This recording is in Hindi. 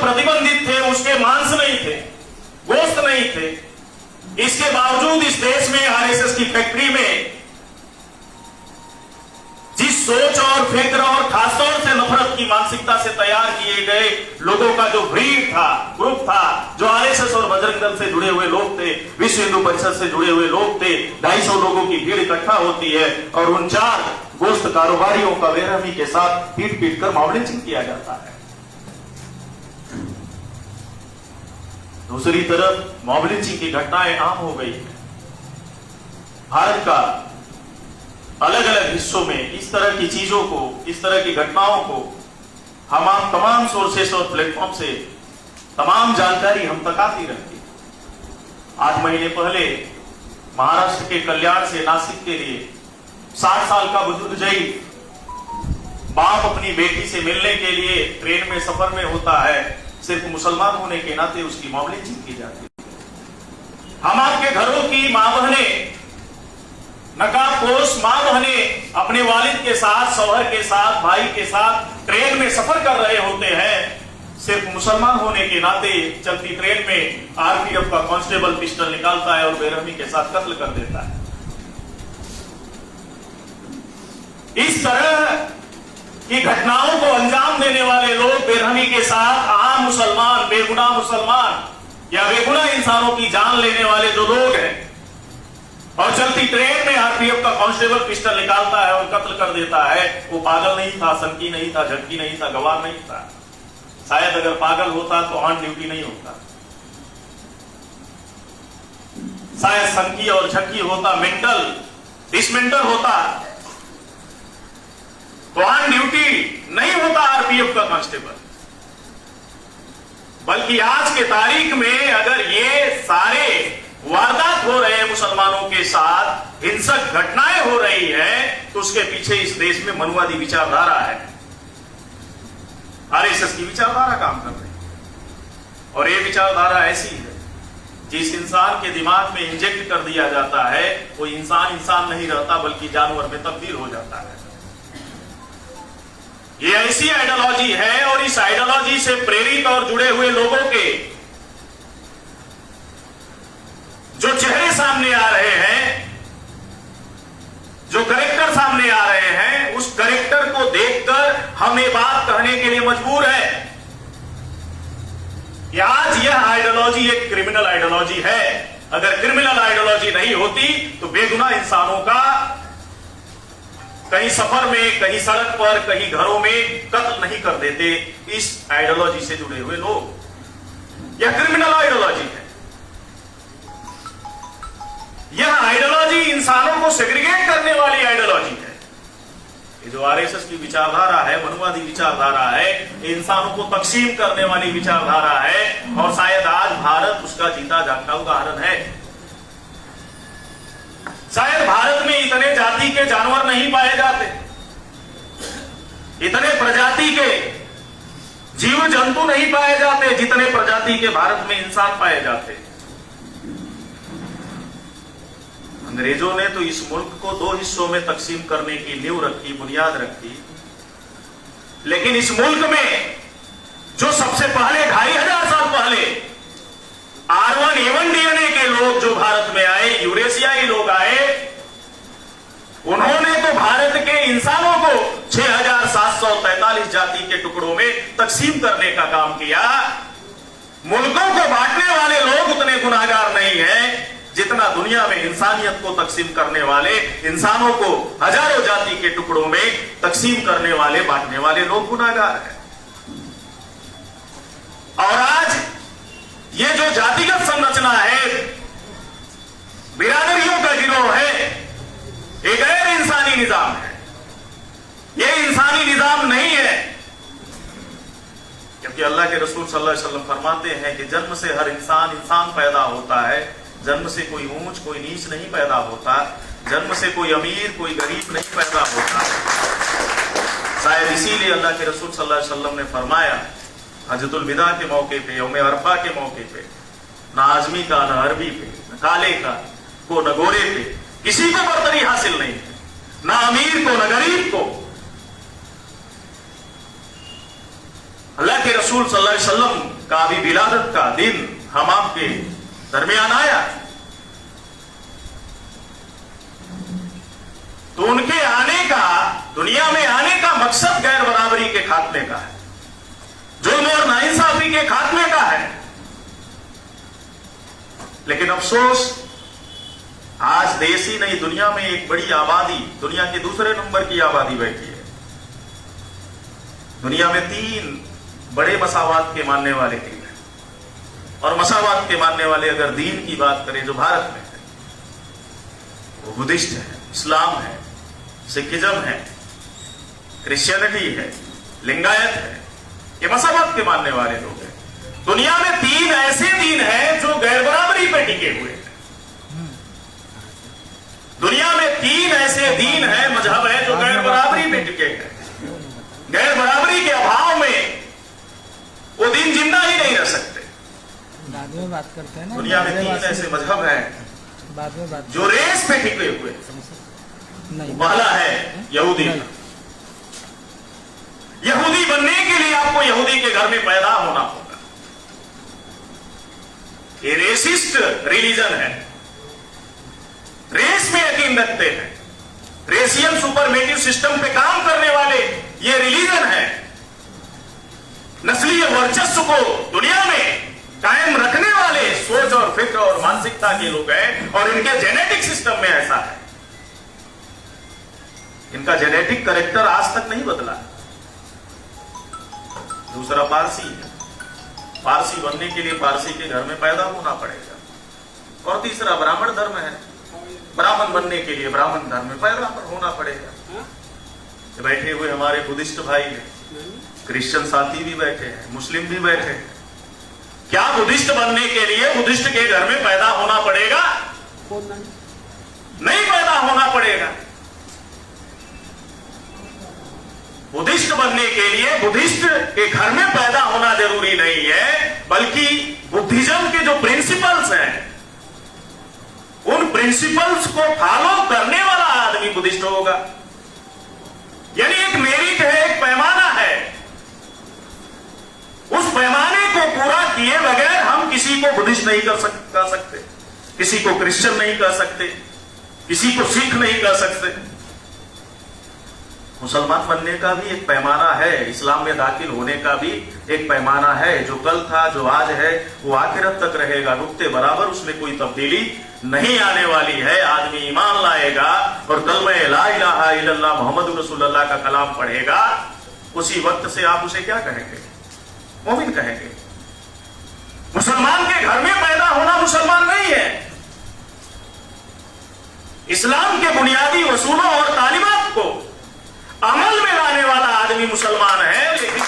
प्रतिबंधित थे, उसके मांस नहीं थे, गोश्त नहीं थे। इसके बावजूद इस देश में आरएसएस की फैक्ट्री में जिस सोच और फिक्र और खासतौर से नफरत की मानसिकता से तैयार किए गए लोगों का जो भीड़ था, ग्रुप था, जो आरएसएस और बजरंग दल से जुड़े हुए लोग थे, विश्व हिंदू परिषद से जुड़े हुए लोग थे, 250 लोगों की भीड़ इकट्ठा होती है और उन 4 गोश्त कारोबारियों का बेरहमी के साथ पीट पीट कर मॉब लिंचिंग किया जाता है। दूसरी तरफ मॉब लिंचिंग की घटनाएं आम हो गई है। भारत का अलग अलग हिस्सों में इस तरह की चीजों को, इस तरह की घटनाओं को हम आप तमाम सोर्सेस और प्लेटफॉर्म से तमाम जानकारी हम तक आती रहती है। 8 महीने पहले महाराष्ट्र के कल्याण से नासिक के लिए 60 साल का बुजुर्ग जय बाप अपनी बेटी से मिलने के लिए ट्रेन में सफर में होता है, सिर्फ मुसलमान होने के नाते उसकी मॉब लिंचिंग की जाती है। हम आपके घरों की मां बहनें, नकाबपोश मां बहनें अपने वालिद के साथ, शौहर के साथ, भाई के साथ ट्रेन में सफर कर रहे होते हैं, सिर्फ मुसलमान होने के नाते चलती ट्रेन में आरपीएफ का कांस्टेबल पिस्टल निकालता है और बेरहमी के साथ कत्ल कर देता है। इस तरह की घटनाओं को अंजाम देने वाले लोग बेरहमी के साथ आम मुसलमान, बेगुनाह मुसलमान या बेगुनाह इंसानों की जान लेने वाले जो लोग हैं, और चलती ट्रेन में आरपीएफ का कांस्टेबल पिस्टल निकालता है और कत्ल कर देता है, वो पागल नहीं था, सनकी नहीं था, झटकी नहीं था, गवार नहीं था। शायद अगर पागल होता तो ऑन ड्यूटी नहीं होता, शायद सनकी और झटकी होता, मेंटल डिसमेंटल होता तो ऑन ड्यूटी नहीं होता आरपीएफ का कांस्टेबल। बल्कि आज के तारीख में अगर ये सारे वारदात हो रहे हैं मुसलमानों के साथ, हिंसक घटनाएं हो रही हैं, तो उसके पीछे इस देश में मनुवादी विचारधारा है, आरएसएस की विचारधारा काम कर रही है। और ये विचारधारा ऐसी है जिस इंसान के दिमाग में इंजेक्ट कर दिया जाता है वो इंसान नहीं रहता बल्कि जानवर में तब्दील हो जाता है। ये ऐसी आइडियोलॉजी है और इस आइडियोलॉजी से प्रेरित और जुड़े हुए लोगों के जो चेहरे सामने आ रहे हैं, जो कैरेक्टर सामने आ रहे हैं, उस कैरेक्टर को देखकर हम ये बात कहने के लिए मजबूर है कि आज यह आइडियोलॉजी एक क्रिमिनल आइडियोलॉजी है। अगर क्रिमिनल आइडियोलॉजी नहीं होती तो बेगुनाह इंसानों का कहीं सफर में, कहीं सड़क पर, कहीं घरों में कत्ल नहीं कर देते इस आइडियोलॉजी से जुड़े हुए लोग। यह क्रिमिनल आइडियोलॉजी है। यह आइडियोलॉजी इंसानों को सेग्रीगेट करने वाली आइडियोलॉजी है। ये जो आरएसएस की विचारधारा है, मनुवादी विचारधारा है, इंसानों को तकसीम करने वाली विचारधारा है और शायद आज भारत उसका जीता जागता उदाहरण है। शायद भारत में इतने जाति के जानवर नहीं पाए जाते, इतने प्रजाति के जीव जंतु नहीं पाए जाते जितने प्रजाति के भारत में इंसान पाए जाते। अंग्रेजों ने तो इस मुल्क को 2 हिस्सों में तकसीम करने की नींव रखी, बुनियाद रखी, लेकिन इस मुल्क में जो सबसे पहले 2500 साल पहले R1A1 DNA के लोग जो भारत में आए, यूरेशियाई लोग आए, उन्होंने तो भारत के इंसानों को 6743 जाति के टुकड़ों में तकसीम करने का काम किया। मुल्कों को बांटने वाले लोग उतने गुनाहगार नहीं हैं जितना दुनिया में इंसानियत को तकसीम करने वाले, इंसानों को हजारों जाति के टुकड़ों में तकसीम करने वाले, बांटने वाले लोग गुनाहगार हैं। और आज ये जो जातिगत संरचना है, बिरादरियों का गिरोह है, एक गैर इंसानी निजाम है। ये इंसानी निजाम नहीं है, क्योंकि अल्लाह के रसूल सल्लल्लाहु अलैहि वसल्लम फरमाते हैं कि जन्म से हर इंसान पैदा होता है, जन्म से कोई ऊंच कोई नीच नहीं पैदा होता, जन्म से कोई अमीर कोई गरीब नहीं पैदा होता। शायद इसीलिए अल्लाह के रसूल सल्लल्लाहु अलैहि वसल्लम ने फरमाया हजतुल विदा के मौके पे, यौम अरफा के मौके पे, ना आजमी का, ना अरबी पे, न काले का को, न गोरे पे किसी को बर्तरी हासिल नहीं है, ना अमीर को न गरीब को। अल्लाह के रसूल सल्लल्लाहु अलैहि वसल्लम का भी विलादत का दिन हम आपके दरमियान आया, तो उनके आने का, दुनिया में आने का मकसद गैर बराबरी के खात्मे का है, जुल्म और नाइंसाफी के खात्मे का है। लेकिन अफसोस आज देश ही नहीं, दुनिया में एक बड़ी आबादी, दुनिया के दूसरे नंबर की आबादी बैठी है। दुनिया में 3 बड़े मसावात के मानने वाले हैं, और मसावात के मानने वाले अगर दीन की बात करें जो भारत में है, वो बुद्धिस्ट है, इस्लाम है, सिखिज्म है, क्रिश्चियनिटी है, लिंगायत है। ये मसावात के मानने वाले लोग हैं। दुनिया में 3 ऐसे दीन हैं जो गैर बराबरी पे टिके हुए हैं। दुनिया में 3 ऐसे दीन है, मजहब है जो गैर बराबरी पे टिके हैं। गैर बराबरी के अभाव में वो दीन जिंदा ही नहीं रह सकते। बाद में बात करते हैं ना। दुनिया में 3 ऐसे मजहब है बाद में बात जो रेस पे टिके हुए। नहीं, पहला है यहूदी। यहूदी बनने के लिए आपको यहूदी के घर में पैदा होना होगा। ये रेसिस्ट रिलीजन है, रेस में यकीन रखते हैं, रेशियल सुपरमेटिव सिस्टम पे काम करने वाले ये रिलीजन है। नस्लीय वर्चस्व को दुनिया में कायम रखने वाले सोच और फिक्र और मानसिकता के लोग हैं, और इनके जेनेटिक सिस्टम में ऐसा है। इनका जेनेटिक कैरेक्टर आज तक नहीं बदला। दूसरा पारसी है। पारसी बनने के लिए पारसी के घर में पैदा होना पड़ेगा। और तीसरा ब्राह्मण धर्म है। ब्राह्मण बनने के लिए ब्राह्मण धर्म में पैदा होना पड़ेगा। बैठे हुए हमारे बुद्धिस्ट भाई हैं, क्रिश्चियन साथी भी बैठे हैं, मुस्लिम भी बैठे हैं। क्या बुद्धिस्ट बनने के लिए बुद्धिस्ट के घर में पैदा होना पड़ेगा? नहीं पैदा होना पड़ेगा। बुद्धिस्ट बनने के लिए बुद्धिस्ट के घर में पैदा होना जरूरी नहीं है, बल्कि बुद्धिज्म के जो प्रिंसिपल्स हैं, उन प्रिंसिपल्स को फॉलो करने वाला आदमी बुद्धिस्ट होगा। यानी एक मेरिट है, एक पैमाना है। उस पैमाने को पूरा किए बगैर हम किसी को बुद्धिस्ट नहीं कर सकते, किसी को क्रिश्चियन नहीं कर सकते, किसी को सिख नहीं कर सकते। मुसलमान बनने का भी एक पैमाना है, इस्लाम में दाखिल होने का भी एक पैमाना है। जो कल था, जो आज है, वो आखिरत तक रहेगा, नुक्ते बराबर, उसमें कोई तब्दीली नहीं आने वाली है। आदमी ईमान लाएगा और कलमा ला इलाहा इल्लल्लाह मोहम्मद रसूलुल्लाह का कलाम पढ़ेगा, उसी वक्त से आप उसे क्या कहेंगे? मोमिन कहेंगे। मुसलमान के घर में पैदा होना मुसलमान नहीं है। इस्लाम के बुनियादी उसूलों और तालीमात को अमल में लाने वाला आदमी मुसलमान है। लेकिन